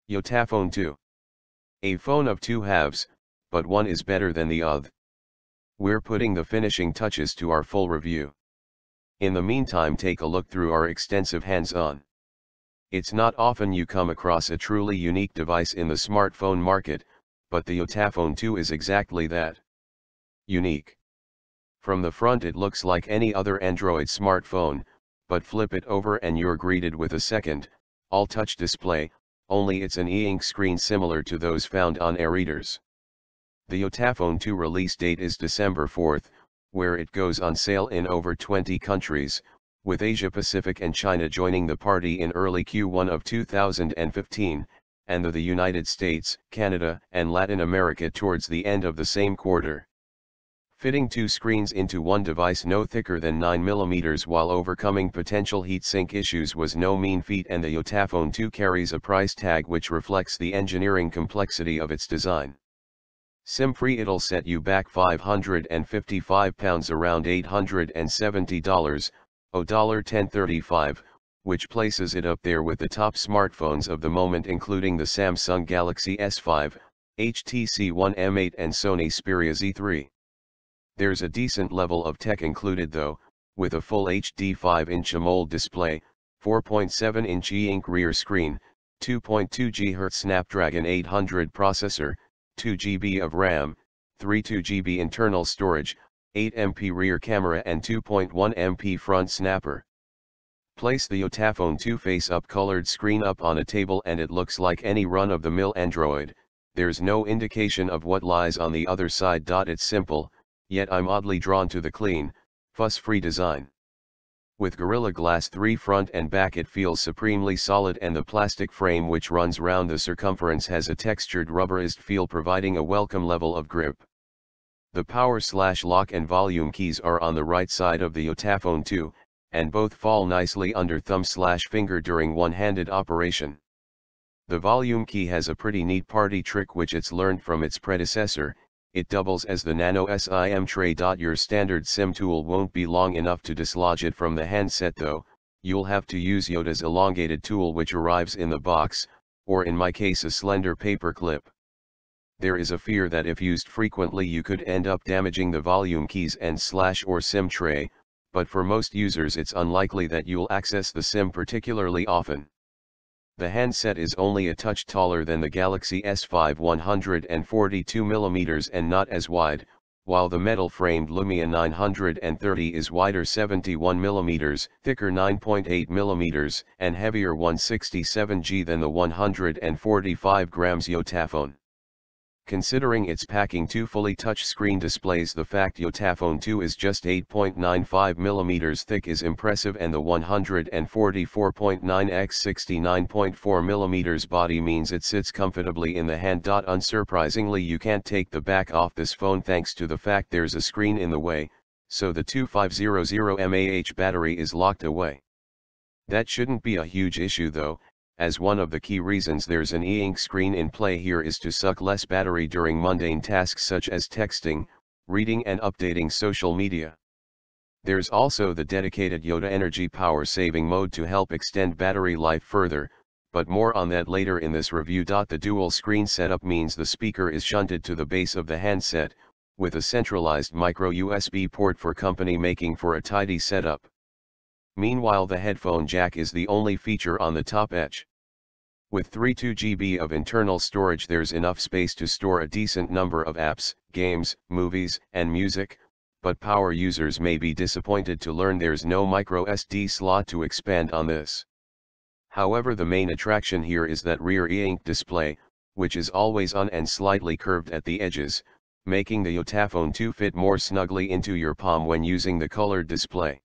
Yotaphone 2. A phone of two halves, but one is better than the othe. We're putting the finishing touches to our full review. In the meantime, take a look through our extensive hands-on. It's not often you come across a truly unique device in the smartphone market, but the Yotaphone 2 is exactly that. Unique. From the front it looks like any other Android smartphone, but flip it over and you're greeted with a second, all-touch display, only it's an e-ink screen similar to those found on ereaders. The Yotaphone 2 release date is December 4th, where it goes on sale in over 20 countries, with Asia Pacific and China joining the party in early Q1 of 2015, and the United States, Canada, and Latin America towards the end of the same quarter. Fitting two screens into one device no thicker than 9mm while overcoming potential heatsink issues was no mean feat, and the Yotaphone 2 carries a price tag which reflects the engineering complexity of its design. SIM-free, it'll set you back £555, around $870, $1035, which places it up there with the top smartphones of the moment, including the Samsung Galaxy S5, HTC One M8 and Sony Xperia Z3. There's a decent level of tech included though, with a full HD 5-inch AMOLED display, 4.7-inch e-ink rear screen, 2.2 GHz Snapdragon 800 processor, 2 GB of RAM, 32 GB internal storage, 8 MP rear camera and 2.1 MP front snapper. Place the Yotaphone 2 face-up colored screen up on a table and it looks like any run-of-the-mill Android. There's no indication of what lies on the other side. It's simple, yet I'm oddly drawn to the clean, fuss-free design. With Gorilla Glass 3 front and back it feels supremely solid, and the plastic frame which runs round the circumference has a textured rubberized feel, providing a welcome level of grip. The power/lock and volume keys are on the right side of the Yotaphone 2, and both fall nicely under thumb/finger during one-handed operation. The volume key has a pretty neat party trick which it's learned from its predecessor. It doubles as the nano SIM tray. Your standard SIM tool won't be long enough to dislodge it from the handset though, you'll have to use Yota's elongated tool which arrives in the box, or in my case a slender paper clip. There is a fear that if used frequently you could end up damaging the volume keys and or SIM tray, but for most users it's unlikely that you'll access the SIM particularly often. The handset is only a touch taller than the Galaxy S5, 142mm and not as wide, while the metal-framed Lumia 930 is wider 71mm, thicker 9.8mm, and heavier 167G than the 145 grams Yotaphone. Considering it's packing two fully touch-screen displays, the fact Yotaphone 2 is just 8.95mm thick is impressive, and the 144.9 x 69.4mm body means it sits comfortably in the hand. Unsurprisingly, you can't take the back off this phone thanks to the fact there's a screen in the way, so the 2500 mAh battery is locked away. That shouldn't be a huge issue though, as one of the key reasons there's an e-ink screen in play here is to suck less battery during mundane tasks such as texting, reading and updating social media. There's also the dedicated Yota Energy power saving mode to help extend battery life further, but more on that later in this review. The dual screen setup means the speaker is shunted to the base of the handset, with a centralized micro USB port for company, making for a tidy setup. Meanwhile, the headphone jack is the only feature on the top edge. With 32 GB of internal storage, there's enough space to store a decent number of apps, games, movies, and music, but power users may be disappointed to learn there's no micro SD slot to expand on this. However, the main attraction here is that rear e-ink display, which is always on and slightly curved at the edges, making the Yotaphone 2 fit more snugly into your palm when using the colored display.